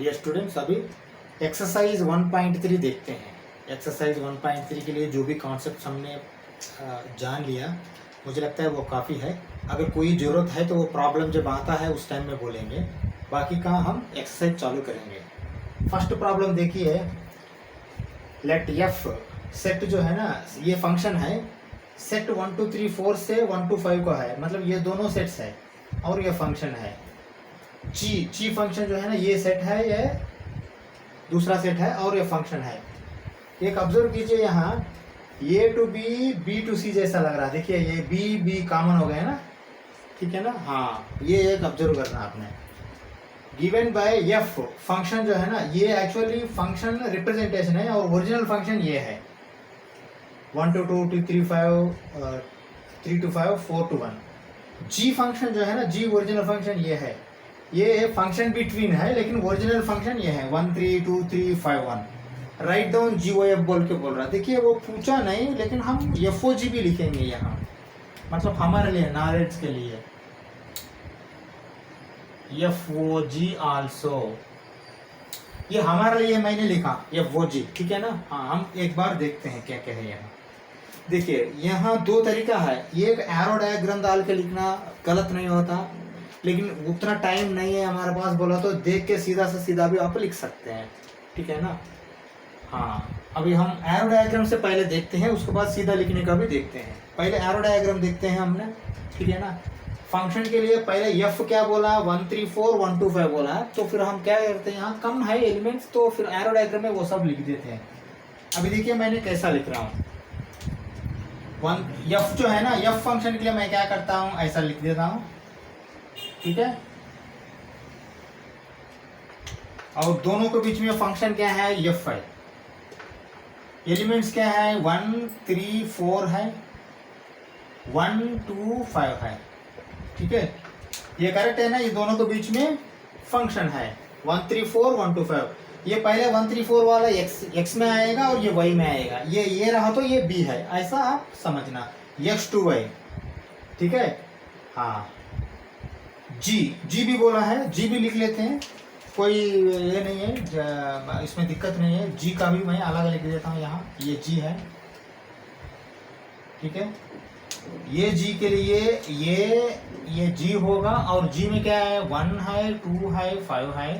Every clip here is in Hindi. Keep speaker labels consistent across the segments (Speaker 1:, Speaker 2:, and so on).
Speaker 1: डियर स्टूडेंट्स, अभी एक्सरसाइज 1.3 देखते हैं। एक्सरसाइज 1.3 के लिए जो भी कॉन्सेप्ट हमने जान लिया, मुझे लगता है वो काफ़ी है। अगर कोई ज़रूरत है तो वो प्रॉब्लम जब आता है उस टाइम में बोलेंगे, बाकी का हम एक्सरसाइज चालू करेंगे। फर्स्ट प्रॉब्लम देखिए, लेट एफ सेट जो है ना, ये फंक्शन है, सेट 1 2 3 4 से 1 to 5 का है, मतलब ये दोनों सेट्स है और ये फंक्शन है। ची फंक्शन जो है ना, ये सेट है, ये दूसरा सेट है और ये फंक्शन है। एक ऑब्जर्व कीजिए यहाँ, ए टू बी, बी टू सी जैसा लग रहा है। देखिए ये बी बी कॉमन हो गया ना, ठीक है ना। हाँ, ये एक ऑब्जर्व करना आपने। गिवन बाय एफ फंक्शन जो है ना, ये एक्चुअली फंक्शन रिप्रेजेंटेशन है और ओरिजिनल फंक्शन ये है 1 to 2 to 3 5 3 to 5 4 to 1। Ji function जो है ना, जी ओरिजिनल फंक्शन ये है, ये फंक्शन बिटवीन है, लेकिन ओरिजिनल फंक्शन ये है 1 3 2 3 5 1। राइट डाउन जी ओ एफ बोल के बोल रहा है। देखिए वो पूछा नहीं, लेकिन हम एफ ओ जी भी लिखेंगे यहाँ, मतलब हमारे लिए नॉलेज के लिए। एफ ओ जी आल्सो, ये हमारे लिए मैंने लिखा एफ ओ जी, ठीक है ना। हाँ, हम एक बार देखते हैं क्या क्या है यहाँ। देखिए यहाँ दो तरीका है, एक एरो डायग्राम डाल के लिखना गलत नहीं होता, लेकिन उतना टाइम नहीं है हमारे पास, बोला तो देख के सीधा से सीधा भी आप लिख सकते हैं, ठीक है ना। हाँ, अभी हम एरो डायग्राम से पहले देखते हैं, उसके बाद सीधा लिखने का भी देखते हैं। पहले एरो डायग्राम देखते हैं हमने, ठीक है ना। फंक्शन के लिए पहले एफ क्या बोला, 1 3 4 1 2 5 बोला है, तो फिर हम क्या करते हैं, यहाँ कम है एलिमेंट्स, तो फिर एरो डायग्राम में वो सब लिख देते हैं। अभी देखिए मैंने कैसा लिख रहा हूँ। एफ जो है ना, एफ फंक्शन के लिए मैं क्या करता हूँ, ऐसा लिख देता हूँ, ठीक है। और दोनों के बीच में फंक्शन क्या है, एफ है। एलिमेंट्स क्या है, 1 3 4 है, 1 2 5 है, ठीक है। ये करेक्ट है ना, ये दोनों के बीच में फंक्शन है 1 3 4 1 2 5। ये पहले 1 3 4 वाला x में आएगा और ये y में आएगा, ये रहा तो ये b है, ऐसा आप समझना, x to y, ठीक है। हाँ, जी भी बोला है, जी भी लिख लेते हैं, कोई ये नहीं है, इसमें दिक्कत नहीं है। जी का भी मैं अलग लिख देता हूँ यहाँ, ये जी है, ठीक है। ये जी के लिए ये जी होगा, और जी में क्या है, 1 है 2 है 5 है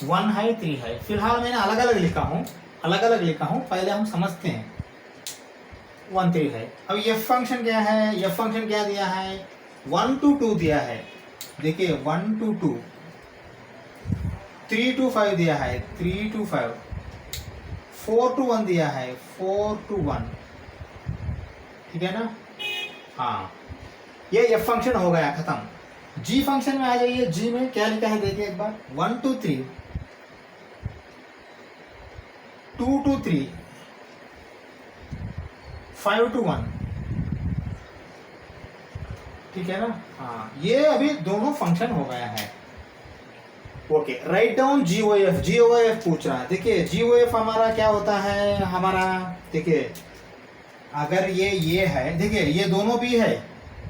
Speaker 1: 1 है 3 है। फिलहाल मैंने अलग अलग लिखा हूँ, पहले हम समझते हैं। 1 3 है। अब ये फंक्शन क्या है, ये फंक्शन क्या दिया है, 1 to 2 दिया है। देखिए 1 to 2, 3 to 5 दिया है, 3 to 5, 4 to 1 दिया है, 4 to 1, ठीक है ना। हाँ, ये एफ फंक्शन हो गया, खत्म। जी फंक्शन में आ जाइए, जी में क्या लिखा है देखिए एक बार, 1 to 3, 2 to 3, 5 to 1, ठीक है ना। हाँ, ये अभी दोनों फंक्शन हो गया है। ओके, राइट डाउन जी ओ एफ पूछ रहा है। देखिए जी ओ एफ हमारा क्या होता है, हमारा देखिए अगर ये है, देखिए ये दोनों भी है,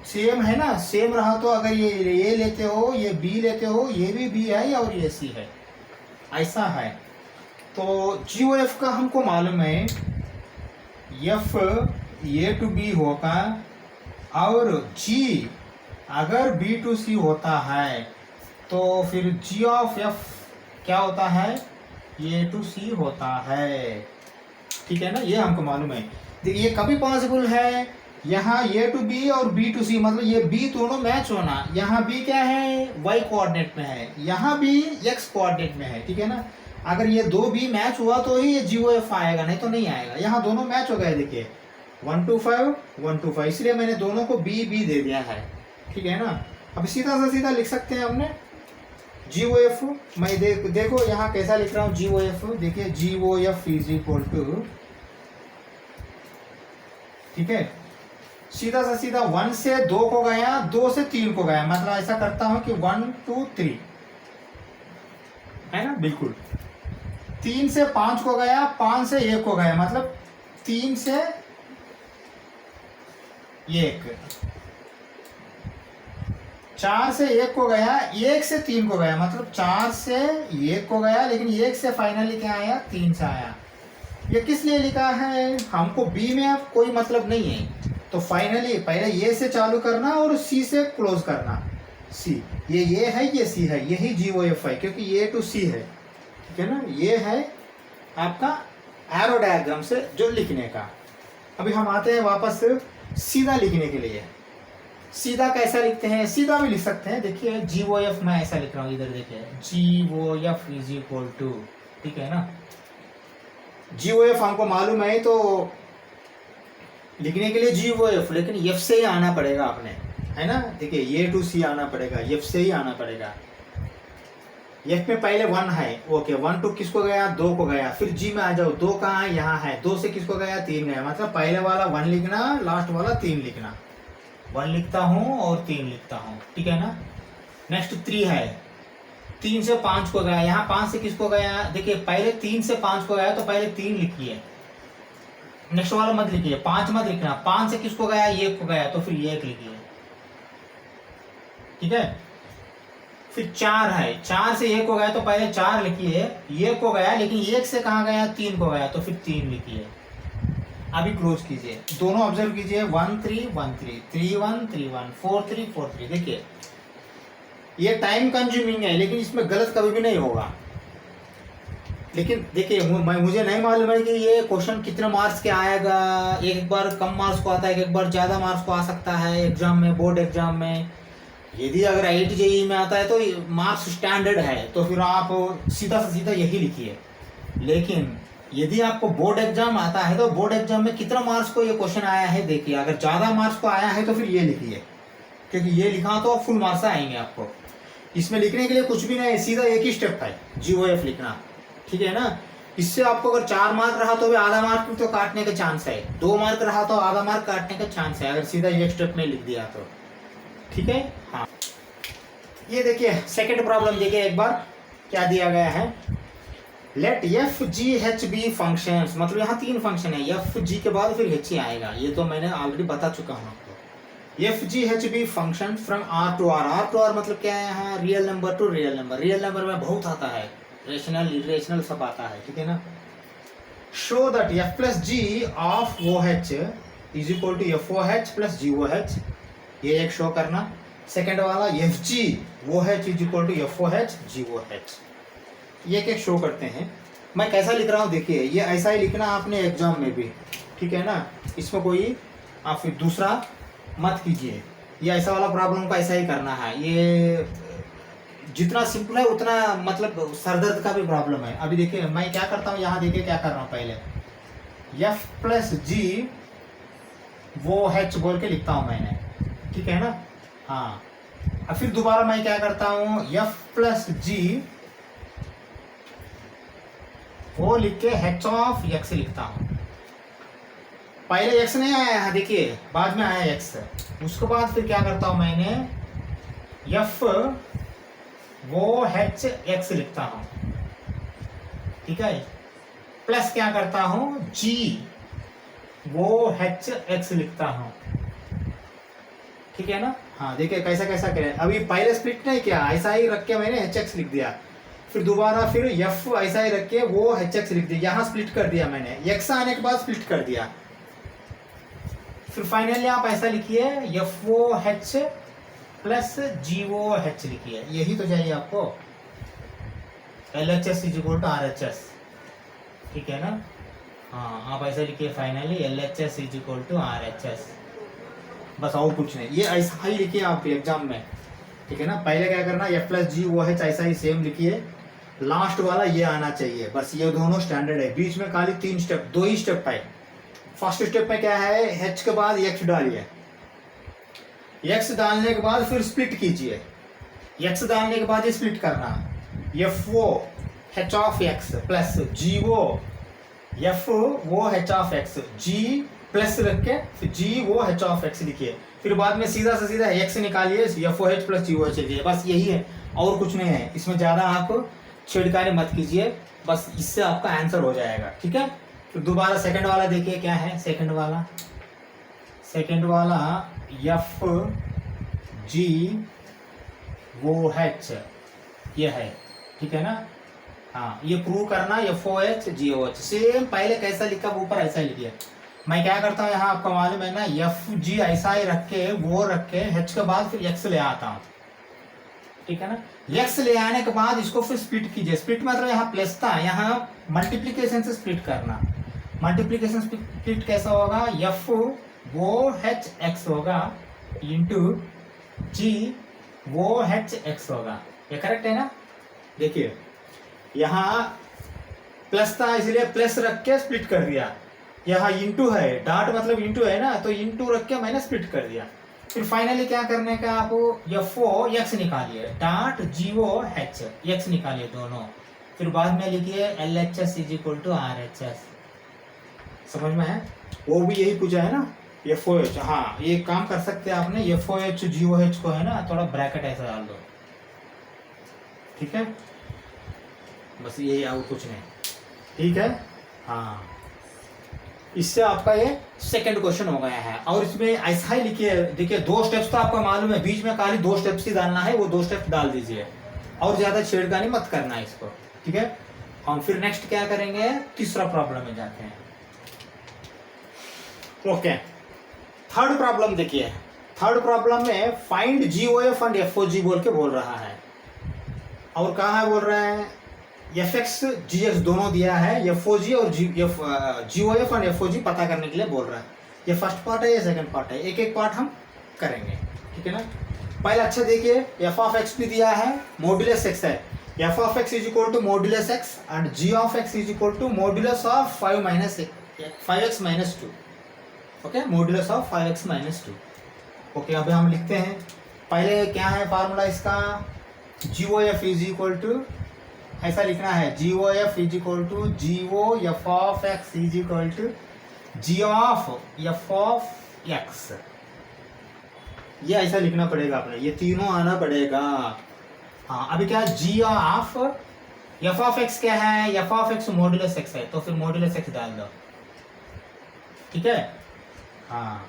Speaker 1: सेम है ना, सेम रहा तो अगर ये लेते हो, ये बी लेते हो, ये भी बी है और ये सी है, ऐसा है। तो जी ओ एफ का हमको मालूम है, एफ ए टू बी होगा, और जी अगर बी टू सी होता है तो फिर जी ऑफ एफ क्या होता है, ए टू सी होता है, ठीक है ना। ये हमको मालूम है। ये कभी पॉसिबल है, यहाँ ए टू बी और बी टू सी, मतलब ये बी दोनों मैच होना। यहाँ बी क्या है, वाई कोऑर्डिनेट में है, यहाँ भी एक्स कोऑर्डिनेट में है, ठीक है ना। अगर ये दो बी मैच हुआ तो ही ये जी ओ एफ आएगा, नहीं तो नहीं आएगा। यहाँ दोनों मैच हो गए, देखिए 1 to 5 1 to 5, इसलिए मैंने दोनों को बी बी दे दिया है, ठीक है ना। अब सीधा से सीधा लिख सकते हैं हमने जी ओ एफ। मैं देखो यहाँ कैसा लिख रहा हूँ जी ओ एफ। देखिए g o f is equal to, ठीक है, सीधा से सीधा 1 से 2 को गया, 2 से 3 को गया, मतलब ऐसा करता हूं कि 1 2 3 है ना, बिल्कुल। 3 से 5 को गया, 5 से 1 को गया, मतलब 3 से 1, 4 से 1 को गया, 1 से 3 को गया, मतलब 4 से 1 को गया, लेकिन 1 से फाइनली क्या आया, 3 से आया। ये किस लिए लिखा है, हमको बी में अब कोई मतलब नहीं है, तो फाइनली पहले ए से चालू करना और सी से क्लोज करना। सी, ये ए है, ये सी है, यही GOF है, क्योंकि ए टू सी है, ठीक है ना। ये है आपका एरो डायग्राम से जो लिखने का। अभी हम आते हैं वापस सीधा लिखने के लिए। सीधा कैसा लिखते हैं, सीधा भी लिख सकते हैं। देखिए GOF मैं ऐसा लिख रहा हूँ, इधर देखिए GOF इज इक्वल टू, ठीक है ना। GOF हमको मालूम है, तो लिखने के लिए GOF, लेकिन F से ही आना पड़ेगा आपने, है ना। देखिए A to C आना पड़ेगा, F से ही आना पड़ेगा। F में पहले 1 है, ओके, 1 to किसको गया, 2 को गया। फिर G में आ जाओ, 2 कहाँ है, यहाँ है, 2 से किसको गया, 3 गया, मतलब पहले वाला 1 लिखना, लास्ट वाला 3 लिखना। 1 लिखता हूँ और 3 लिखता हूँ, ठीक है ना। नेक्स्ट 3 है, 3 से 5 को गया, यहाँ 5 से किसको गया, देखिए पहले 3 से 5 को गया, तो पहले 3 लिखिए, नेक्स्ट वाला मत लिखिए, 5 मत लिखना। 5 से किसको गया, 1 को गया, तो फिर 1 लिखिए, ठीक है। फिर 4 है, 4 से 1 को गया, तो पहले 4 लिखिए, 1 को गया, लेकिन 1 से कहाँ गया, 3 को गया, तो फिर 3 लिखिए। अभी क्लोज कीजिए, दोनों ऑब्जर्व कीजिए, 1 3 1 3 3 1 3 1 4 3 4 3। देखिए ये टाइम कंज्यूमिंग है, लेकिन इसमें गलत कभी भी नहीं होगा। लेकिन देखिए मुझे नहीं मालूम है कि ये क्वेश्चन कितने मार्क्स के आएगा। एक बार कम मार्क्स को आता है, एक बार ज़्यादा मार्क्स को आ सकता है एग्जाम में, बोर्ड एग्जाम में। यदि अगर 8 JEE में आता है तो मार्क्स स्टैंडर्ड है, तो फिर आप सीधा से सीधा यही लिखिए। लेकिन यदि आपको बोर्ड एग्जाम आता है, तो बोर्ड एग्जाम में कितना मार्क्स को ये क्वेश्चन आया है देखिए। अगर ज़्यादा मार्क्स को आया है तो फिर ये लिखिए, क्योंकि ये लिखा तो फुल मार्क्स आएंगे आपको। इसमें लिखने के लिए कुछ भी नहीं, सीधा एक ही स्टेप है, GOF लिखना, ठीक है ना। इससे आपको अगर 4 मार्क रहा तो भी आधा मार्क तो काटने का चांस है, 2 मार्क रहा तो आधा मार्क काटने का चांस है, अगर सीधा एक स्टेप में लिख दिया तो, ठीक है। हाँ, ये देखिए सेकंड प्रॉब्लम देखिए एक बार, क्या दिया गया है, लेट FGH बी फंक्शंस, मतलब यहाँ 3 फंक्शन है, FG के बाद फिर H ही आएगा, ये तो मैंने ऑलरेडी बता चुका हूँ आपको। FGH be function from R to R, R to R मतलब क्या है, यहाँ real number two real number. Real number में बहुत आता है, रेशनल इरेशनल सब आता है, ठीक है ना। Show that F plus G of OH is equal to FOH plus GOH, ये एक शो करना। सेकेंड वाला FG OH is equal to FOH GOH, ये एक शो करते हैं। मैं कैसा लिख रहा हूँ देखिए, ये ऐसा ही लिखना आपने एग्जाम में भी, ठीक है ना। इसमें कोई आप फिर दूसरा मत कीजिए, ये ऐसा वाला प्रॉब्लम को ऐसा ही करना है। ये जितना सिंपल है उतना मतलब सरदर्द का भी प्रॉब्लम है। अभी देखिए मैं क्या करता हूँ, यहाँ देखिए क्या कर रहा हूँ, पहले F प्लस G OH बोल के लिखता हूँ मैंने, ठीक है ना। हाँ, अब फिर दोबारा मैं क्या करता हूँ, F प्लस G वो लिख के H ऑफ X लिखता हूँ। पहले X नहीं आया है देखिए, बाद में आया X। उसके बाद फिर क्या करता हूँ मैंने, F वो H X लिखता हूँ, ठीक है। प्लस क्या करता हूँ, G वो H X लिखता हूँ, ठीक है ना। हाँ देखिए कैसा कैसा करें, अभी पहले स्प्लिट नहीं किया, ऐसा ही रख के मैंने HX लिख दिया। फिर दोबारा फिर F ऐसा ही रख के वो HX लिख दिया, यहाँ स्प्लिट कर दिया मैंने, X आने के बाद स्प्लिट कर दिया। फिर फाइनली आप ऐसा लिखिए FOH प्लस GOH लिखिए, यही तो चाहिए आपको। LHS is equal to RHS, ठीक है ना। हाँ, आप ऐसा लिखिए finally LHS is equal to RHS, बस और कुछ नहीं, ये ऐसा ही लिखिए आप एग्जाम में, ठीक है ना। पहले क्या करना, F प्लस GOH ऐसा ही सेम लिखिए, लास्ट वाला ये आना चाहिए, बस ये दोनों स्टैंडर्ड है। बीच में खाली 3 स्टेप, 2 ही स्टेप है। फर्स्ट स्टेप में क्या है, H के बाद X डालिए, X डालने के बाद फिर स्प्लिट कीजिए, X डालने के बाद ये स्प्लिट करना, FO H of X plus GO F वो H of X, G plus रख के फिर G वो H ऑफ X लिखिए। फिर बाद में सीधा से सीधा X निकालिए, FOH प्लस GOH लिखिए, बस यही है और कुछ नहीं है। इसमें ज़्यादा आप छेड़खानी मत कीजिए, बस इससे आपका आंसर हो जाएगा, ठीक है। तो दोबारा सेकंड वाला देखिए क्या है, सेकंड वाला F G वो एच ये है, ठीक है ना। हाँ, ये प्रूव करना FOH GOH सेम पहले कैसा लिखा वो ऊपर ऐसा ही लिखिए। मैं क्या करता हूँ यहाँ आपको मालूम है ना, FG ऐसा ही रख के वो रख के H के बाद फिर X ले आता हूँ, ठीक है ना। X ले आने के बाद इसको फिर स्प्लिट कीजिए। स्प्लिट मतलब यहाँ प्लस था, यहाँ मल्टीप्लीकेशन से स्प्लिट करना। मल्टीप्लीकेशन स्प्लिट कैसा होगा, F वो H X होगा इंटू G वो H X होगा। ये करेक्ट है ना। देखिए यहाँ प्लस था इसलिए प्लस रख के स्प्लिट कर दिया, यहाँ इंटू है, डॉट मतलब इंटू है ना, तो इंटू रख के मैंने स्प्लिट कर दिया। फिर फाइनली क्या करने का, आपको FOX निकालिए, डॉट GOH X निकालिए दोनों, फिर बाद में लिखिए LHS is equal to RHS। समझ में है, वो भी यही पूछा है ना FOH। हाँ, ये काम कर सकते हैं आपने, FOH GOH को है ना थोड़ा ब्रैकेट ऐसा डाल दो, ठीक है, बस यही और कुछ नहीं, ठीक है। हाँ, इससे आपका ये सेकंड क्वेश्चन हो गया है। और इसमें ऐसा ही लिखिए, देखिए 2 स्टेप्स तो आपको मालूम है, बीच में खाली 2 स्टेप्स ही डालना है, वो 2 स्टेप्स डाल दीजिए और ज्यादा छेड़खानी मत करना है इसको, ठीक है। हम फिर नेक्स्ट क्या करेंगे, तीसरा प्रॉब्लम में जाते हैं। ओके, थर्ड प्रॉब्लम देखिए। थर्ड प्रॉब्लम में फाइंड GOF एंड FOG बोल के बोल रहा है, और कहा है बोल रहा है FX GX दोनों दिया है, FOG और GOF एंड FOG पता करने के लिए बोल रहा है। ये फर्स्ट पार्ट है, ये सेकंड पार्ट है, एक एक पार्ट हम करेंगे, ठीक है ना। पहले अच्छा देखिए, f(x) भी दिया है, मॉड्यूलस x है, f(x) is equal to modulus x and g(x) is equal to modulus of 5x minus 2। Okay, modulus of 5x minus 2। Okay, अभी हम लिखते हैं, पहले क्या है फार्मूला इसका, GOF इज इक्वल टू ऐसा लिखना है, GOF is equal to GOF(x) is equal to G(f)(x), ये ऐसा लिखना पड़ेगा अपने, ये तीनों आना पड़ेगा। हाँ, अभी क्या f(x) क्या है, f(x) मॉड्यूलस x है, तो फिर मॉड्यूलस x डाल दो, ठीक है। हाँ,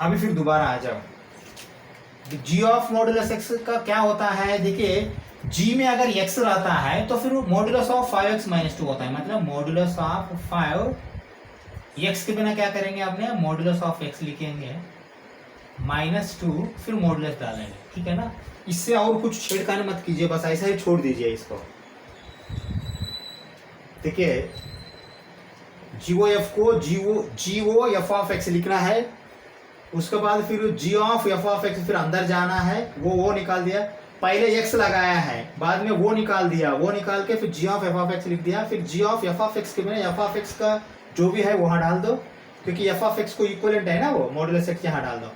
Speaker 1: अभी फिर दोबारा आ जाओ, g ऑफ मॉड्यूलस x का क्या होता है, देखिए g में अगर x रहता है तो फिर मॉड्यूलस ऑफ 5x माइनस 2 होता है, मतलब मॉड्यूलस ऑफ 5 x के बिना क्या करेंगे आपने, मॉड्यूलस ऑफ x लिखेंगे माइनस 2, फिर मॉड्यूलस डालेंगे, ठीक है ना। इससे और कुछ छेड़खानी मत कीजिए, बस ऐसा ही छोड़ दीजिए इसको। देखिए GOF को GOF(x) लिखना है, उसके बाद फिर GOF(x) फिर अंदर जाना है, वो निकाल दिया, पहले x लगाया है, बाद में वो निकाल दिया, वो निकाल के फिर GOF(f)(x) लिख दिया, फिर GOF(f)(x) के बिना f(x) का जो भी है वहां डाल दो, क्योंकि f(x) को इक्विवेलेंट है ना वो, मॉड्यूलस x यहाँ डाल दो।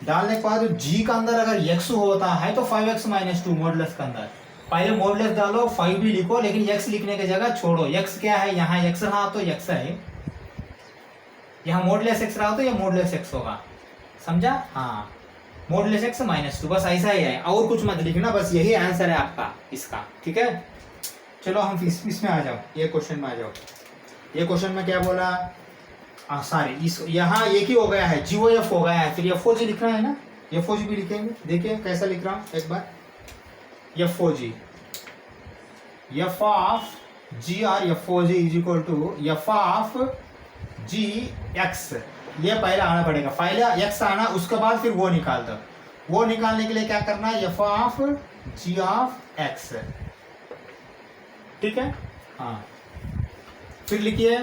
Speaker 1: डालने के बाद g का अंदर अगर x होता है तो 5x माइनस 2 मॉड्यूलस का अंदर, पहले मॉड्यूलस डालो, 5 भी लिखो, लेकिन x लिखने की जगह छोड़ो, x क्या है, यहाँ x रहा तो x है, यहाँ मॉड्यूलस x रहा तो ये मॉड्यूलस x होगा, समझा। हाँ, मॉड्यूलस x माइनस 2, बस ऐसा ही है, और कुछ मत लिखना, बस यही आंसर है आपका इसका, ठीक है। चलो हम इसमें आ जाओ, ये क्वेश्चन में आ जाओ। ये क्वेश्चन में क्या बोला, सॉरी, इस यहाँ एक ही हो गया है, GOF हो गया है, फिर FOG लिखना है ना, FOG भी लिखेंगे। देखिए कैसा लिख रहा हूँ एक बार, FOG, f ऑफ g और FOG is equal to f of GX, ये पहले आना पड़ेगा, पहले x आना, उसके बाद फिर वो निकाल दो। वो निकालने के लिए क्या करना है, f ऑफ G(x), ठीक है। हाँ, फिर लिखिए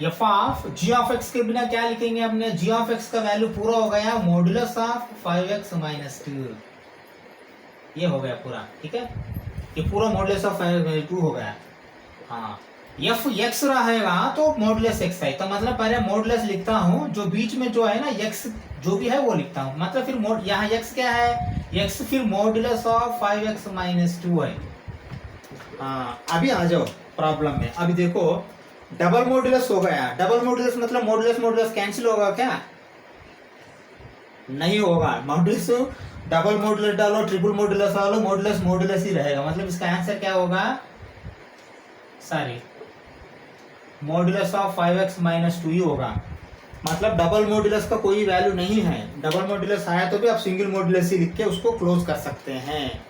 Speaker 1: f ऑफ G(x) के बिना क्या लिखेंगे हमने, G(x) का वैल्यू पूरा हो गया मॉड्यूलस ऑफ 5x माइनस 2, ये हो गया पूरा, ठीक है, ये पूरा मॉड्यूलस ऑफ 5x हो गया। हाँ, f(x) रहेगा तो मॉड्यूलस x है, तो मतलब पहले मॉड्यूलस लिखता हूँ, जो बीच में जो है ना x जो भी है वो लिखता हूँ, मतलब फिर यहाँ x क्या है, x फिर मॉड्यूलस ऑफ 5x माइनस 2 है। हाँ, अभी आ जाओ प्रॉब्लम में, अभी देखो डबल मॉड्यूलस हो गया, डबल मॉड्यूलस मतलब मॉड्यूलस कैंसिल होगा क्या, नहीं होगा, मॉड्यूलस डबल मॉड्यूलस डालो, ट्रिपल मॉड्यूलस डालो, मॉड्यूलस ही रहेगा, मतलब इसका आंसर क्या होगा, sorry, modulus of 5x minus 2 ही होगा, मतलब डबल मॉड्यूलस का कोई वैल्यू नहीं है। डबल मॉड्यूलस आया तो भी आप सिंगल मॉड्यूलस ही लिख के उसको क्लोज कर सकते हैं,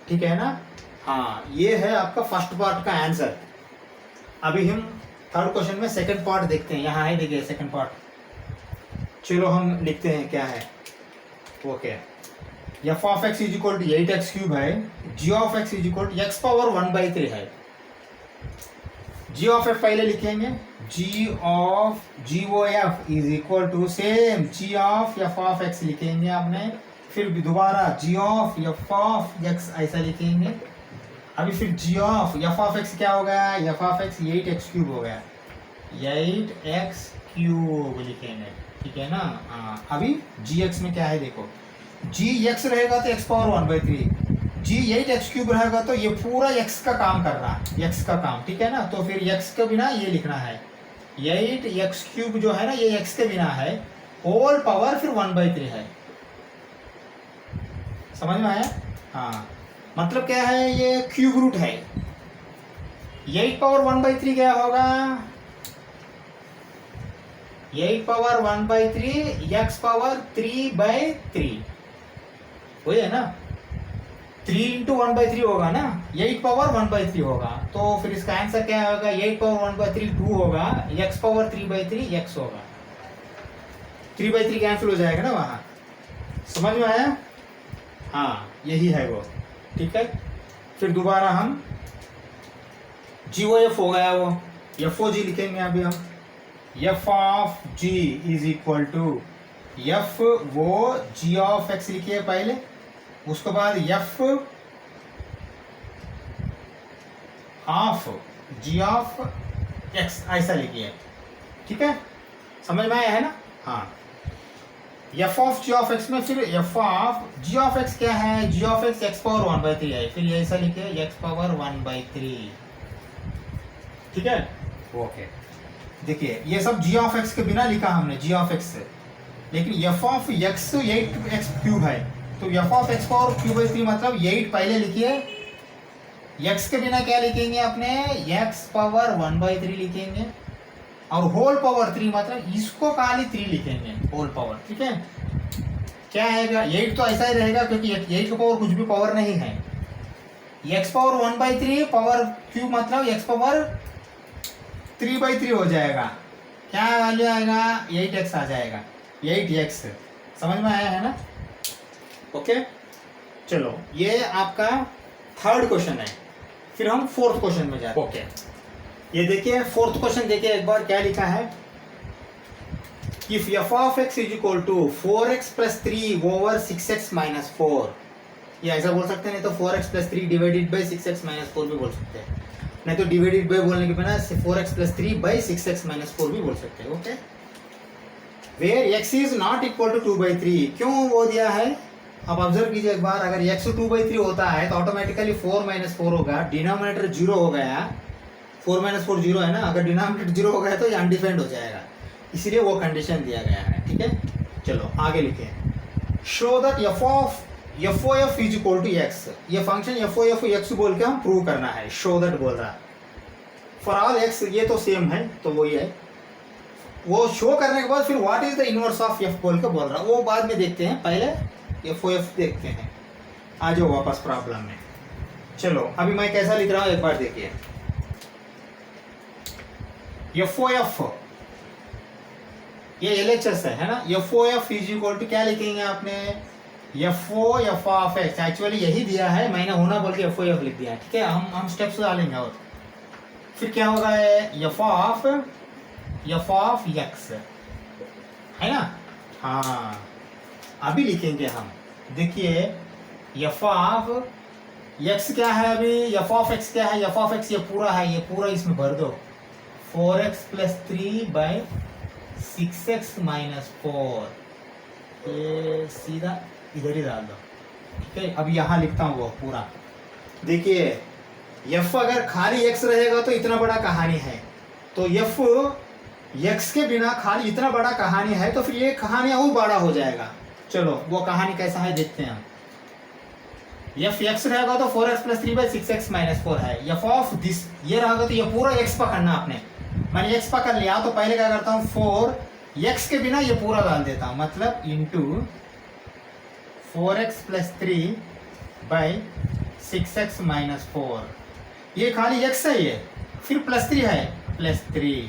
Speaker 1: ठीक है ना। हाँ, ये है आपका फर्स्ट पार्ट का आंसर। अभी हम थर्ड क्वेश्चन में सेकंड पार्ट देखते हैं। यहाँ है, देखिए सेकंड पार्ट। चलो हम लिखते हैं क्या है। Okay, f of x is equal to 8x cube है, g of x is equal to x power 1/3 है। जी ऑफ एफ पहले लिखेंगे, g of g o f is equal to same g of f of x लिखेंगे आपने, फिर दोबारा g of f of x ऐसा लिखेंगे। अभी फिर g of f of x क्या हो गया, F of x 8x cube हो गया, 8x क्यूब लिखेंगे, ठीक है ना। हाँ, अभी जी एक्स में क्या है देखो, जी एक्स रहेगा तो एक्स पावर 1/3, जी 8x क्यूब रहेगा तो ये पूरा x का काम कर रहा है, x का काम, ठीक है ना। तो फिर x के बिना ये लिखना है, 8x क्यूब जो है ना ये x के बिना है, होल पावर फिर 1/3 है। समझ में आया। हाँ, मतलब क्या है, ये क्यूब रूट है। 8 पावर 1/3 क्या होगा, 8 पावर 1/3 x पावर 3/3 वही है ना, 3 इंटू 1/3 होगा ना, 8 पावर 1/3 होगा। तो फिर इसका आंसर क्या होगा, 8 पावर 1/3 2 होगा, x पावर 3/3 x होगा। 3/3 कैंसिल हो जाएगा ना वहां। समझ में आया। हाँ, यही है वो, ठीक है। फिर दोबारा हम जी ओ एफ हो गया, वो एफ ओ जी लिखेंगे अभी हम। F of g is equal to f वो जी ऑफ एक्स लिखिए पहले, उसके बाद f of g of x ऐसा लिखिए, ठीक है। समझ में आया है ना। हाँ, f of g of x में फिर f of g of x क्या है, g of x x power 1/3 है, फिर ऐसा लिखिए एक्स पावर 1/3, ठीक है। ओके, देखिए ये सब जी ऑफ एक्स के बिना लिखा हमने, जी ऑफ एक्स से, लेकिन F of x 8x cube है, तो एफ ऑफ एक्स पावर क्यूब/3 मतलब 8 पहले लिखिए, x के बिना क्या लिखेंगे अपने, x पावर 1/3 लिखेंगे, और होल पावर 3 मतलब इसको खाली 3 लिखेंगे, होल पावर, ठीक है। क्या आएगा, 8 तो ऐसा ही रहेगा क्योंकि 8 का पावर कुछ भी पावर नहीं है। x पावर 1/3 पावर क्यूब मतलब x पावर 3/3 हो जाएगा। क्या वैल्यू आएगा, 8x आ जाएगा, 8x। समझ में आया है ना। ओके, चलो ये आपका थर्ड क्वेश्चन है। फिर हम फोर्थ क्वेश्चन में जाते हैं। ओके, ये देखिए फोर्थ क्वेश्चन देखिए एक बार क्या लिखा है। If f of x is equal to 4x + 3 over 6x - 4, ये ऐसा बोल सकते हैं, नहीं तो 4x + 3 डिवाइडेड बाई 6x - 4 भी बोल सकते हैं, नहीं तो डिवाइडेड बाई बोलने के बिना 4x + 3 बाई 6x - 4 भी बोल सकते हैं। Okay, where x is not equal to 2/3, क्यों वो दिया है। अब ऑब्जर्व कीजिए एक बार, अगर x 2/3 होता है तो ऑटोमेटिकली 4 - 4 होगा, डिनोमिनेटर 0 हो गया, 4 - 4 0 है ना, अगर डिनोमिनेटर 0 हो गया तो ये अनडिफाइंड हो जाएगा, इसलिए वो कंडीशन दिया गया है, ठीक है। चलो आगे लिखें, show that f of f is equal to x, ये फंक्शन एफ एक्स बोल के हम प्रूव करना है, शो दैट बोल रहा है। फॉर ऑल एक्स ये तो सेम है, तो वही है, वो शो करने के बाद फिर what is the inverse of F बोल के बोल रहा है, वो बाद में देखते हैं, पहले एफ देखते हैं। आ जाओ वापस प्रॉब्लम में। चलो अभी मैं कैसा लिख रहा हूं एक बार देखिए, एफ ये LHS है ना, एफ इज इक्वल टू क्या लिखेंगे आपने, एफ ऑफ एक्स, एक्चुअली यही दिया है, मैंने होना बोल के एफ लिख दिया, ठीक है। हम स्टेप्स डालेंगे, और फिर क्या होगा, एफ ऑफ एक्स है ना। हाँ, अभी लिखेंगे हम, देखिए एफ ऑफ एक्स क्या है, अभी एफ ऑफ एक्स क्या है, एफ ऑफ एक्स ये पूरा है, ये पूरा इसमें भर दो, 4x + 3 बाई 6x - 4, ये सीधा इधर ही डाल दो, ठीक है। अब यहाँ लिखता हूँ वो पूरा, देखिए एफ अगर खाली x रहेगा तो इतना बड़ा कहानी है, तो एफ x के बिना खाली इतना बड़ा कहानी है, तो फिर ये कहानी और बड़ा हो जाएगा। चलो वो कहानी कैसा है देखते हैं हम। एफ एक्स रहेगा तो 4x + 3 बाई 6x - 4 है, एफ ऑफ दिस ये रहेगा तो ये पूरा x पकड़ना आपने, मैंने x पकड़ लिया तो पहले क्या करता हूँ, 4x के बिना ये पूरा डाल देता हूँ, मतलब into 4x + 3 by 6x minus 4, ये खाली x है ये, फिर +3 है, +3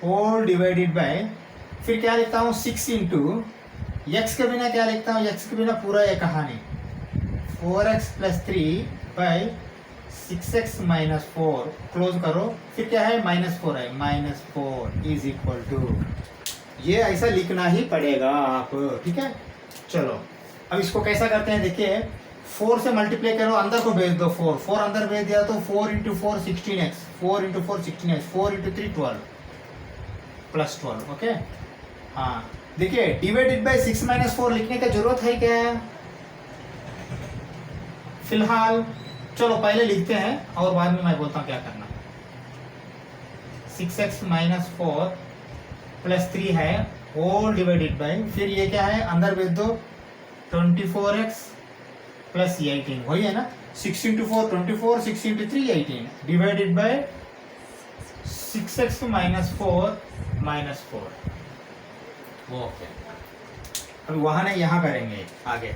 Speaker 1: होल डिवाइडेड बाय, फिर क्या लिखता हूँ 6 इंटू x के बिना क्या लिखता हूँ, x के बिना पूरा ये कहानी 4x + 3 by 6x minus 4, close करो, फिर क्या है -4 है, -4 इज इक्वल टू, ये ऐसा लिखना ही पड़ेगा आप, ठीक है। चलो अब इसको कैसा करते हैं देखिए, 4 से मल्टीप्लाई करो, अंदर को भेज दो, 4 अंदर भेज दिया तो 4 × 4 16x, 4 × 4 16x, 4 × 3 12 प्लस 12, ओके। हाँ देखिए डिवाइडेड बाय 6 - 4 लिखने का जरूरत है क्या फिलहाल, चलो पहले लिखते हैं और बाद में मैं बोलता हूँ क्या करना। 6x माइनस 4 प्लस 3 है होल डिवाइडेड बाय, फिर ये क्या है अंदर भेज दो 24x प्लस 18, वही है ना, 6 × 4 24, 6 × 3 18 divided by 6x minus 4 minus 4, okay. अभी वहां नहीं यहाँ करेंगे आगे।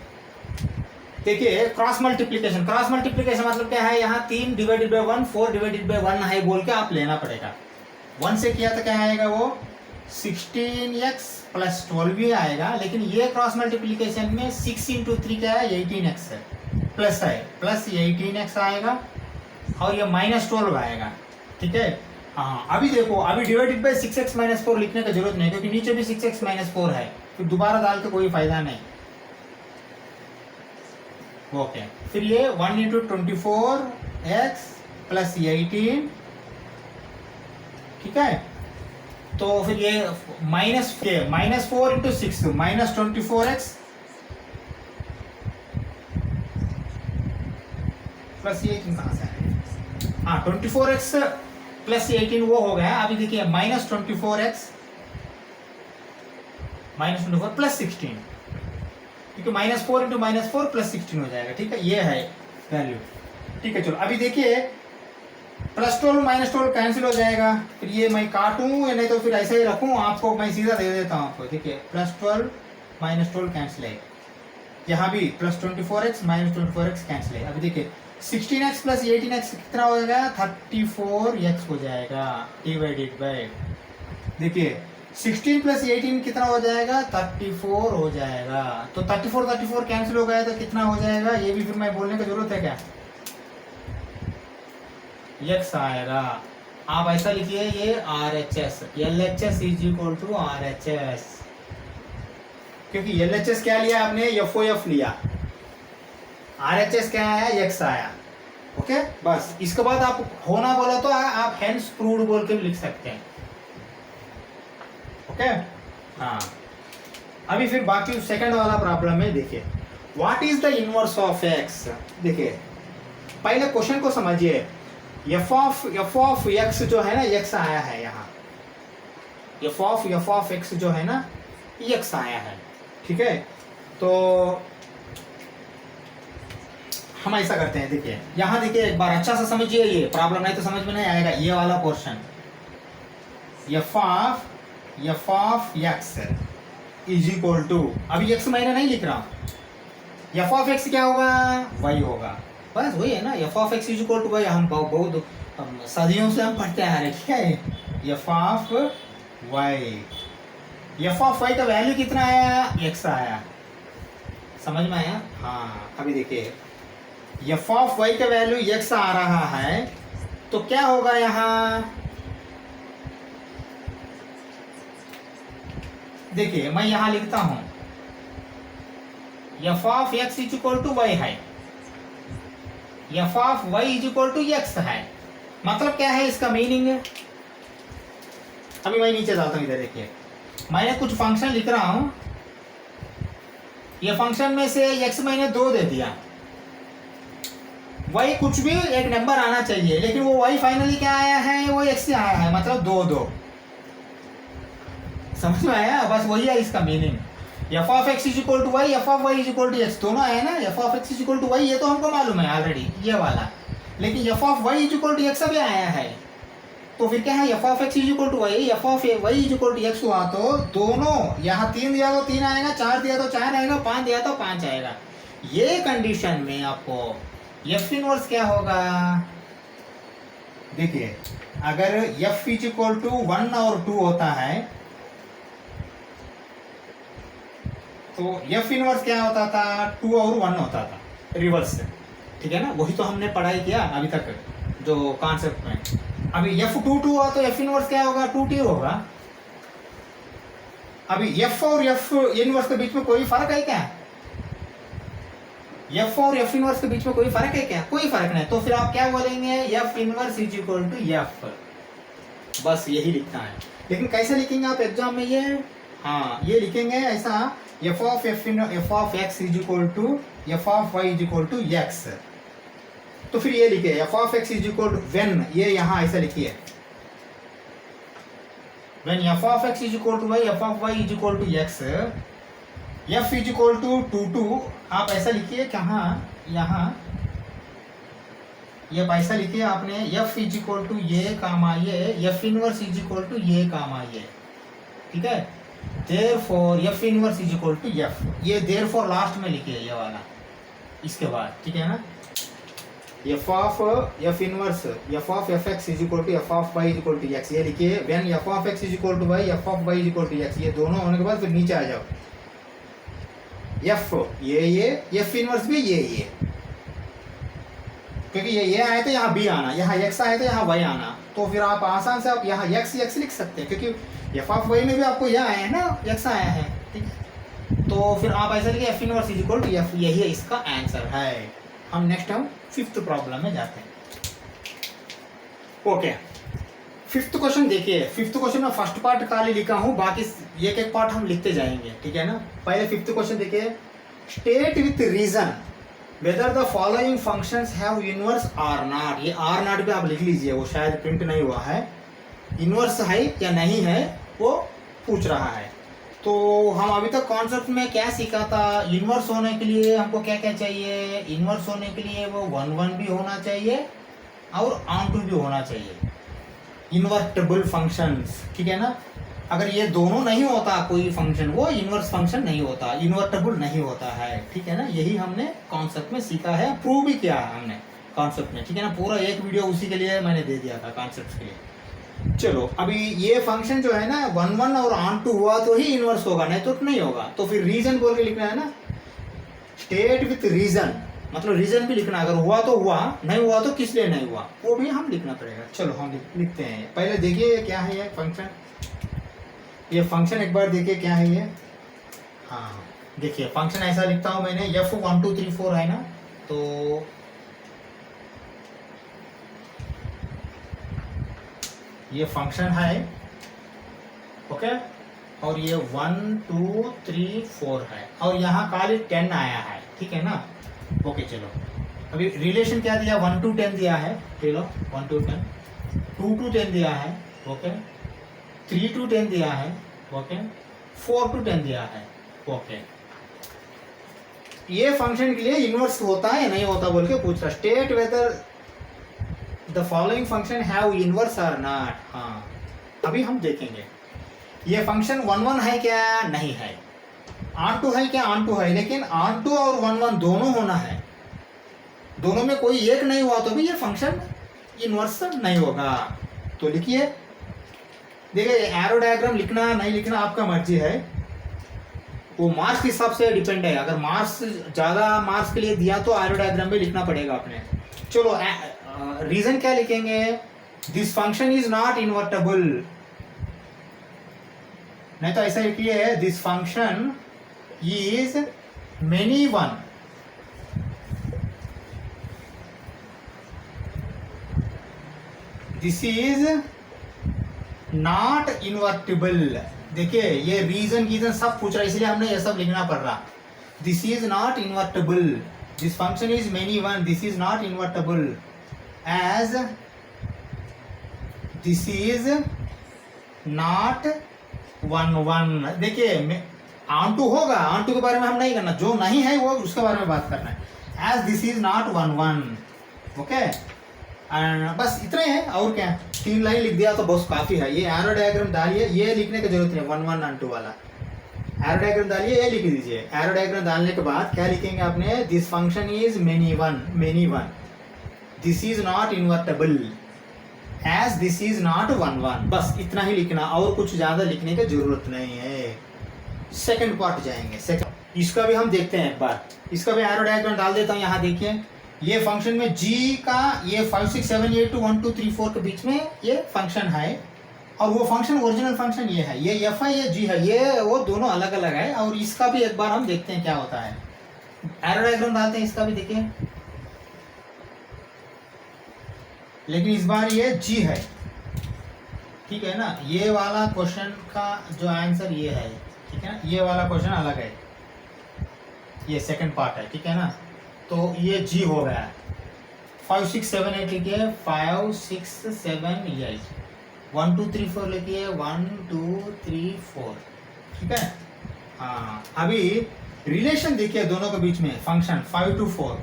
Speaker 1: देखिए क्रॉस मल्टीप्लिकेशन, क्रॉस मल्टीप्लिकेशन मतलब क्या है, यहाँ 3 डिवाइडेड बाय 1 4 डिवाइडेड बाय 1 है बोल के आप लेना पड़ेगा। 1 से किया तो क्या आएगा वो 16x प्लस 12 भी आएगा, लेकिन ये क्रॉस मल्टीप्लिकेशन में 6 × 3 क्या है 18x है, प्लस है, प्लस 18x आएगा और ये -12 आएगा, ठीक है। हाँ अभी देखो, अभी डिवाइडेड बाय 6x माइनस 4 लिखने का जरूरत नहीं, क्योंकि नीचे भी 6x माइनस 4 है, फिर दोबारा डाल के कोई फायदा नहीं, ओके। फिर ये 1 × 24x प्लस 18, ठीक है। तो फिर ये -4 × 6 -24x प्लस 18 कहाँ से आएगा, हाँ 24x प्लस 18 वो हो गया। अभी देखिए -24x -24 प्लस 16, क्योंकि -4 × -4 प्लस 16 हो जाएगा, ठीक है, ये है वैल्यू, ठीक है। चलो अभी देखिए +12 -12 कैंसिल हो जाएगा, फिर ये मैं काटूं या नहीं तो फिर ऐसा ही रखूं, आपको मैं सीधा दे देता हूं आपको, देखिए +12 -12 कैंसिल है, यहाँ भी +24x -24x कैंसिल है। अभी देखिए 16x प्लस 18x कितना हो जाएगा 34x हो जाएगा डिवाइडेड बाय, देखिए 16 प्लस 18 कितना हो जाएगा 34 हो जाएगा, तो 34 कैंसिल हो गया तो कितना हो जाएगा, ये भी फिर मैं बोलने की जरूरत है क्या, x आएगा। आप ऐसा लिखिए ये RHS LHS is equal to RHS, क्योंकि LHS क्या लिया आपने FOF लिया, RHS क्या आया x आया, ओके। बस इसके बाद आप होना बोला तो आप हेंस प्रूव्ड बोल के भी लिख सकते हैं, ओके। हाँ अभी फिर बाकी सेकंड वाला प्रॉब्लम में देखिए, what is the inverse of x, देखिए पहले क्वेश्चन को समझिए, f ऑफ x जो है ना x आया है यहाँ, f ऑफ x जो है ना x आया है, ठीक है। तो हम ऐसा करते हैं, देखिए यहाँ देखिए एक बार अच्छा से समझिए, ये प्रॉब्लम नहीं तो समझ में नहीं आएगा, ये वाला portion f of x is equal to, अभी x मैंने नहीं लिख रहा, f ऑफ x क्या होगा y होगा, बस वही है ना, f of x is equal to y, हम बहुत सदियों से हम पढ़ते आ रहे, ठीक है। f ऑफ y का वैल्यू कितना आया x आया, समझ में आया। हाँ अभी देखिए f ऑफ y का वैल्यू x आ रहा है, तो क्या होगा यहाँ, देखिए मैं यहाँ लिखता हूं f of x is equal to y है, f of y is equal to x है, मतलब क्या है इसका मीनिंग, अभी मैं नीचे जाता हूं, इधर देखिए मैंने कुछ फंक्शन लिख रहा हूं, ये फंक्शन में से x मैंने 2 दे दिया, y कुछ भी एक नंबर आना चाहिए, लेकिन वो y फाइनली क्या आया है, वो x से आया है, मतलब 2 समझ में आया, बस वही है इसका meaning. f of x is equal to y, f of y is equal to x, दोनों है ना, f of x is equal to y, ये तो हमको मालूम है ऑलरेडी ये वाला, लेकिन f of y is equal to x भी आया है, तो फिर क्या है f of x is equal to y, f of y is equal to x हुआ तो दोनों, यहाँ 3 दिया तो 3 आएगा, 4 दिया तो 4 आएगा, 5 दिया तो 5 आएगा। ये कंडीशन में आपको एफ इनवर्स क्या होगा, देखिए अगर एफ इज इक्वल टू 1 और 2 होता है तो एफ इनवर्स क्या होता था, 2 और 1 होता था रिवर्स से, ठीक है ना। वही तो हमने पढ़ाई किया अभी तक जो कॉन्सेप्ट में। अभी एफ 2 2 हुआ तो एफ इनवर्स क्या होगा, 2 t होगा। अभी एफ और एफ इनवर्स के बीच में कोई फर्क है क्या, एफ और एफ इनवर्स के बीच में कोई फर्क है क्या, कोई फर्क नहीं। तो फिर आप क्या बोलेंगे, f inverse is equal to f, बस यही लिखना है। लेकिन कैसे लिखेंगे आप एग्जाम में ये, हाँ ये लिखेंगे ऐसा, f of x is equal to f of y is equal to x. तो फिर ये लिखे f of x is equal to when, ये यहाँ ऐसा लिखिए, when f of x is equal to y, f of y is equal to x, f is equal to 2 2, आप ऐसा लिखिए कहाँ, यहाँ ये ऐसा लिखिए आपने, एफ इज इक्वल टू ये कामा ये, f inverse is equal to ये कामा ये, ठीक है। Therefore f inverse is equal to f, ये देयरफॉर लास्ट में लिखिए ये वाला इसके बाद, ठीक है ना। F of f inverse f of f x is equal to f of y is equal to x, ये लिखिए। When f of x is equal to y, f of y is equal to x, ये दोनों होने के बाद फिर नीचे आ जाओ, एफ ये एफ इनवर्स भी ये, क्योंकि ये आए तो यहाँ बी आना, यहाँ एक्स आए तो यहाँ वाई आना, तो फिर आप आसान से आप यहाँ एक्स लिख सकते हैं, क्योंकि एफ ऑफ वाई में भी आपको यह आया है ना, एक्स आया है, ठीक है। तो फिर आप ऐसा लिखिए f inverse is equal to f, यही इसका आंसर है। हम नेक्स्ट हम 5th प्रॉब्लम में जाते हैं। ओके 5th क्वेश्चन देखिए, 5th क्वेश्चन में फर्स्ट पार्ट खाली लिखा हूँ, बाकी एक एक पार्ट हम लिखते जाएंगे, ठीक है ना। पहले 5th क्वेश्चन देखिए, state with reason whether the following functions have inverse or not, ये आर नॉट भी आप लिख लीजिए, वो शायद प्रिंट नहीं हुआ है, इनवर्स है या नहीं है वो पूछ रहा है। तो हम अभी तक कॉन्सेप्ट में क्या सीखा था, इनवर्स होने के लिए हमको क्या क्या चाहिए, इनवर्स होने के लिए वो 1 1 भी होना चाहिए और ऑन टू भी होना चाहिए, इन्वर्टेबल फंक्शंस, ठीक है ना। अगर ये दोनों नहीं होता कोई फंक्शन, वो इनवर्स फंक्शन नहीं होता, इन्वर्टेबल नहीं होता है, ठीक है ना। यही हमने कॉन्सेप्ट में सीखा है, प्रूव भी किया है हमने कॉन्सेप्ट में, ठीक है ना। पूरा एक वीडियो उसी के लिए मैंने दे दिया था कॉन्सेप्ट के लिए। चलो अभी ये फंक्शन जो है ना 1 1 और ऑन टू हुआ तो ही इनवर्स होगा, नहीं तो नहीं होगा। तो फिर रीजन बोल के लिखना है ना, स्टेट विथ रीजन, मतलब रीजन भी लिखना, अगर हुआ तो हुआ, नहीं हुआ तो किस लिए नहीं हुआ वो भी हम लिखना पड़ेगा। चलो हम लिखते हैं। पहले देखिए क्या है ये फंक्शन, ये फंक्शन एक बार देखिए क्या है ये। हाँ देखिए फंक्शन ऐसा लिखता हूँ मैंने, एफ 1 2 3 4 है ना, तो ये फंक्शन है, ओके। और ये 1 2 3 4 है, और यहाँ खाली 10 आया है, ठीक है ना। ओके चलो अभी रिलेशन क्या दिया, 1 to 10 दिया है, चलो 1 to 10, 2 to 10 दिया है, ओके, 3 to 10 दिया है, ओके, 4 to 10 दिया है, ओके। ये फंक्शन के लिए इनवर्स होता है या नहीं होता बोल के पूछ रहा, state whether the following function have inverse or not. हाँ अभी हम देखेंगे ये फंक्शन 1 1 है क्या, नहीं है, ऑन टू है क्या, ऑन टू है, लेकिन ऑन टू और 1 1 दोनों होना है, दोनों में कोई एक नहीं हुआ तो भी ये फंक्शन इनवर्स नहीं होगा। तो लिखिए, देखिए एरो डायग्राम लिखना नहीं लिखना आपका मर्जी है, वो मार्क्स के हिसाब से डिपेंड है। अगर मार्क्स ज़्यादा मार्क्स के लिए दिया तो एरो डायग्राम में लिखना पड़ेगा अपने। चलो रीजन क्या लिखेंगे, this function is not invertible, नहीं तो ऐसा लिखिए this function is many one, this is not invertible. देखिए ये रीजन सब पूछ रहा है, इसलिए हमने ये सब लिखना पड़ रहा। This is not invertible, this function is many one, this is not invertible as this is not 1 1। देखिए ऑन टू होगा, ऑन टू के बारे में हम नहीं करना, जो नहीं है वो उसके बारे में बात करना है। As this is not 1 1, okay. बस इतना ही है, और क्या, 3 लाइन लिख दिया तो बहुत काफी है। ये एरो डायग्राम डालिए, ये लिखने की जरूरत नहीं 1 1 और 2 वाला। एरो डायग्राम डालिए, ये लिख दीजिए। एरो डायग्राम डालने के बाद क्या लिखेंगे आपने, this function is many one, this is not invertible as this is not 1 1, बस इतना ही लिखना, और कुछ ज्यादा लिखने की जरूरत नहीं है। सेकंड पार्ट जाएंगे। सेकंड इसका भी हम देखते हैं एक बार, इसका भी एरो डायग्राम डाल देता हूँ। यहाँ देखिए ये फंक्शन में g का ये 5 6 7 8 2 1 2 3 4 के बीच में ये फंक्शन है, और वो फंक्शन ओरिजिनल फंक्शन ये है, ये f है, ये g है, ये वो दोनों अलग अलग है। और इसका भी एक बार हम देखते हैं क्या होता है। एरो डायग्राम डालते हैं इसका भी, देखिए। लेकिन इस बार ये g है, ठीक है ना। ये वाला क्वेश्चन का जो आंसर ये है, ठीक है ना। ये वाला क्वेश्चन अलग है, ये सेकंड पार्ट है, ठीक है ना। तो ये g हो गया। 5 6 7 8 लिखिए, 5 6 7 8, 1 2 3 4 लिखिए, 1 2 3 4, ठीक है। हाँ, अभी रिलेशन देखिए दोनों के बीच में, फंक्शन 5 to 4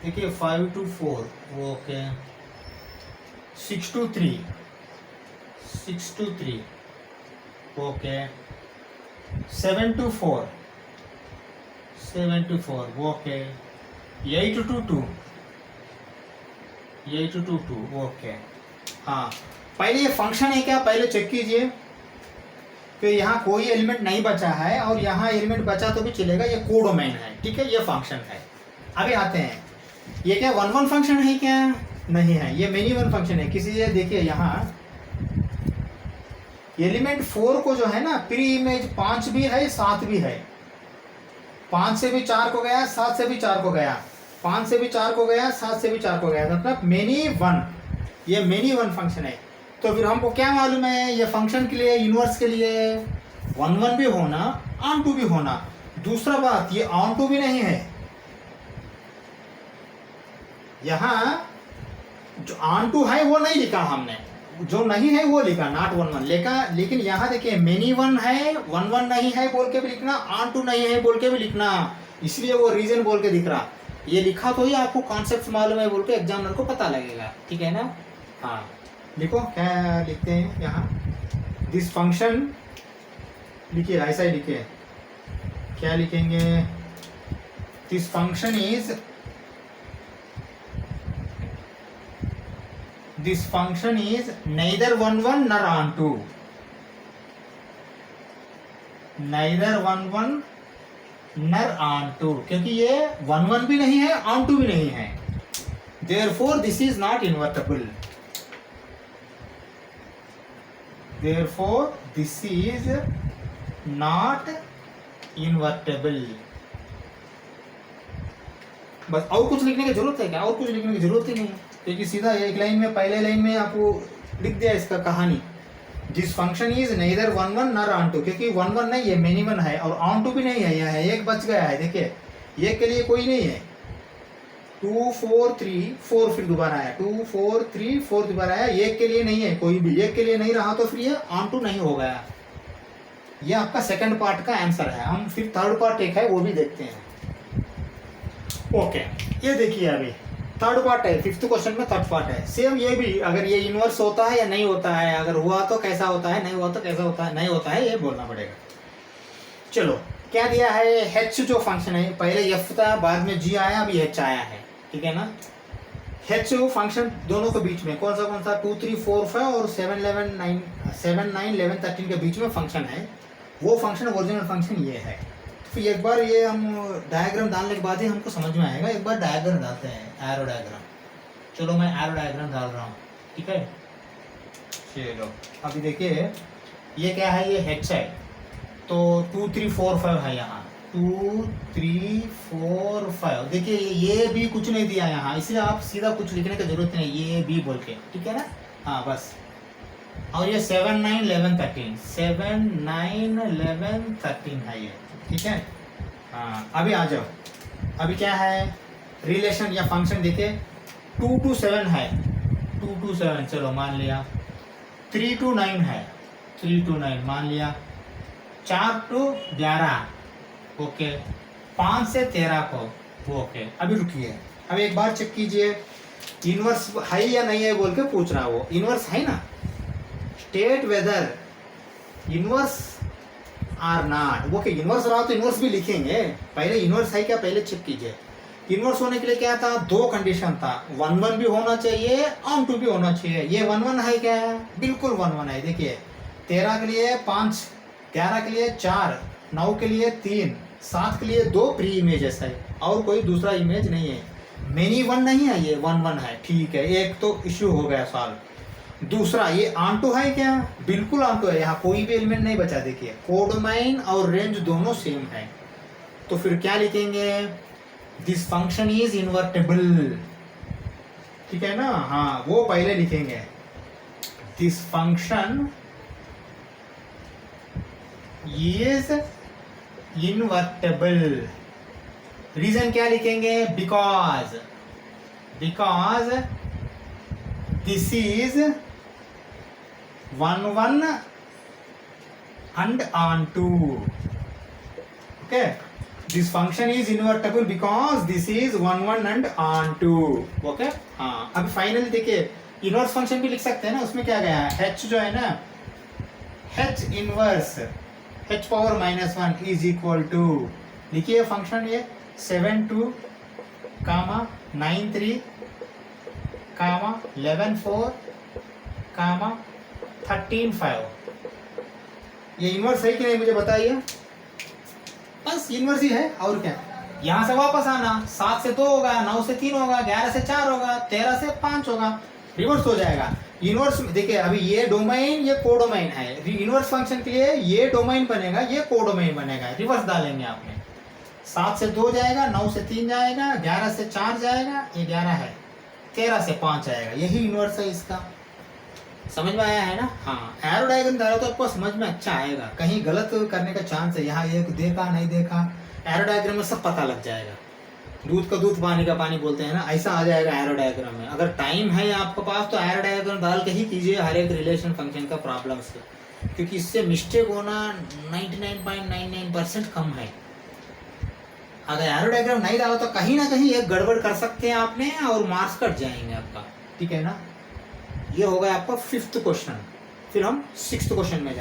Speaker 1: देखिए, 5 to 4 okay, 6 to 3 okay, 7 to 4 okay, 8 to 2 okay. हाँ, पहले ये फंक्शन है क्या, पहले चेक कीजिए कि यहाँ कोई एलिमेंट नहीं बचा है, और यहाँ एलिमेंट बचा तो भी चलेगा, ये कोडोमेन है, ठीक है, ये फंक्शन है। अभी आते हैं, ये क्या 1 1 फंक्शन है क्या, नहीं है, ये मेनी वन फंक्शन है। किसी से देखिए यहाँ एलिमेंट 4 को जो है ना, प्री इमेज 5 भी है 7 भी है, 5 से भी 4 को गया, 7 से भी 4 को गया, 5 से भी 4 को गया, 7 से भी 4 को गया, मतलब मेनी वन, ये मेनी वन फंक्शन है। तो फिर हमको क्या मालूम है, ये फंक्शन के लिए, इनवर्स के लिए 1 1 भी होना, ऑन टू भी होना। दूसरा बात, ये ऑन टू भी नहीं है, यहाँ जो ऑन टू है वो नहीं लिखा हमने, जो नहीं है वो लिखा, नॉट 1 1 लिखा। लेकिन यहाँ देखिए मेनी वन है, 1 1 नहीं है बोल के भी लिखना, ऑन टू नहीं है बोल के भी लिखना, इसलिए वो रीजन बोल के दिख रहा। ये लिखा तो ही आपको कॉन्सेप्ट मालूम है बोल के एग्जामिनर को पता लगेगा, ठीक है ना। हाँ, लिखो क्या लिखते हैं यहाँ, दिस फंक्शन लिखिए, ऐसा ही लिखिए। क्या लिखेंगे, this function is, this function is neither 1 1 nor on 2, neither 1 1 nor on 2, क्योंकि ये 1 1 भी नहीं है, on 2 भी नहीं है, therefore this is not invertible, therefore this is not invertible। बस और कुछ लिखने की जरूरत है क्या, और कुछ लिखने की जरूरत ही नहीं है, क्योंकि सीधा एक लाइन में, पहले लाइन में आपको लिख दिया इसका कहानी, this function is neither 1 1 nor onto, क्योंकि 1 1 नहीं है, मेनी वन है, और ऑन टू भी नहीं है, यहाँ एक बच गया है, देखिए एक के लिए कोई नहीं है, 2 4 3 4 फिर दोबारा आया, 2 4 3 4 दोबारा आया, एक के लिए नहीं है, कोई भी एक के लिए नहीं रहा, तो फिर ये ऑन टू नहीं हो गया। ये आपका सेकंड पार्ट का आंसर है। हम फिर थर्ड पार्ट एक है वो भी देखते हैं। ओके, ये देखिए अभी थर्ड पार्ट है, 5th क्वेश्चन में थर्ड पार्ट है। सेम ये भी, अगर ये इनवर्स होता है या नहीं होता है, अगर हुआ तो कैसा होता है, नहीं हुआ तो कैसा होता है, नहीं होता है ये बोलना पड़ेगा। चलो क्या दिया है, h जो फंक्शन है, पहले f था, बाद में g आया, अभी h आया है, ठीक है ना। h फंक्शन दोनों के बीच में कौन सा 2 3 4 5 और 7 9 11 13 के बीच में फंक्शन है, वो फंक्शन ओरिजिनल फंक्शन ये है। तो एक बार ये हम डायग्राम डालने के बाद ही हमको समझ में आएगा। एक बार डायग्राम डालते हैं, एरो डायग्राम। चलो मैं एरो डायग्राम डाल रहा हूँ, ठीक है। चलो अभी देखिए ये क्या है, ये h है, तो 2 3 4 5 है यहाँ, 2 3 4 5। देखिए ये भी कुछ नहीं दिया यहाँ, इसलिए आप सीधा कुछ लिखने की जरूरत नहीं, ये भी बोल के, ठीक है ना। हाँ बस, और ये 7 9 11 13 7 9 11 13 है ये, ठीक है। हाँ अभी आ जाओ, अभी क्या है रिलेशन या फंक्शन देखिए, 2 to 7 है, 2 to 7 चलो मान लिया, 3 to 9 है, 3 to 9 मान लिया, 4 to 11 ओके, 5 से 13 को ओके। अभी रुकिए, अब एक बार चेक कीजिए इनवर्स है या नहीं है बोल के पूछ रहा, वो इनवर्स है ना। State whether inverse or not. वो कि इनवर्स रहा तो इनवर्स भी लिखेंगे, पहले इनवर्स है क्या पहले चेक कीजिए। इनवर्स होने के लिए क्या था, दो कंडीशन था, 1 1 भी होना चाहिए, ऑन 2 भी होना चाहिए। ये 1 1 है क्या, बिल्कुल 1 1 है। देखिए 13 के लिए 5, 11 के लिए 4, 9 के लिए 3, 7 के लिए 2 प्री इमेजेस है और कोई दूसरा इमेज नहीं है। मेनी 1 नहीं है, ये 1 1 है। ठीक है, एक तो इश्यू हो गया सॉल्व। दूसरा ये ऑन टू है क्या, बिल्कुल ऑन टू है, यहाँ कोई भी एलिमेंट नहीं बचा। देखिए कोडोमाइन और रेंज दोनों सेम है, तो फिर क्या लिखेंगे, दिस फंक्शन इज इन्वर्टेबल। ठीक है ना, हाँ वो पहले लिखेंगे, this function is invertible. Reason क्या लिखेंगे, because this is 1 1 and on 2. Okay, this function is invertible because this is 1 1 and on 2. Okay, हाँ अब फाइनली देखिए इनवर्स फंक्शन भी लिख सकते हैं ना, उसमें क्या गया है, h जो है ना, h inverse h power -1 is equal to, लिखिए फंक्शन ये 7 2 कामा 9 3 कामा 11 4 कामा 13 5। ये इनवर्स है कि नहीं मुझे बताइए, बस इनवर्स ही है और क्या। यहाँ से वापस आना, 7 से 2 होगा, 9 से 3 होगा, 11 से 4 होगा, 13 से 5 होगा, रिवर्स हो जाएगा। इनवर्स देखिए अभी ये डोमेन ये कोडोमेन है, इनवर्स फंक्शन के लिए ये डोमेन बनेगा ये कोडोमेन बनेगा, रिवर्स डालेंगे आपने। 7 से 2 जाएगा, 9 से 3 जाएगा, 11 से 4 जाएगा, ये 11 है, 13 से 5 आएगा, यही इनवर्स है इसका। समझ में आया है ना, हाँ एरो डायग्राम डाला तो आपको समझ में अच्छा आएगा, कहीं गलत करने का चांस है, यहाँ एक देखा नहीं देखा, एरो डायग्राम में सब पता लग जाएगा। दूध का दूध पानी का पानी बोलते हैं ना, ऐसा आ जाएगा एरो डायग्राम में। अगर टाइम है आपके पास तो एरो डायग्राम डाल के ही कीजिए हर एक रिलेशन फंक्शन का प्रॉब्लम से, क्योंकि इससे मिस्टेक होना 99.99% कम है। अगर एरो डायग्राम नहीं डाला तो कहीं ना कहीं एक गड़बड़ कर सकते हैं आपने और मार्क्स कट जाएंगे आपका। ठीक है ना, ये होगा आपका 5th क्वेश्चन। फिर हम 6th क्वेश्चन में जाते हैं।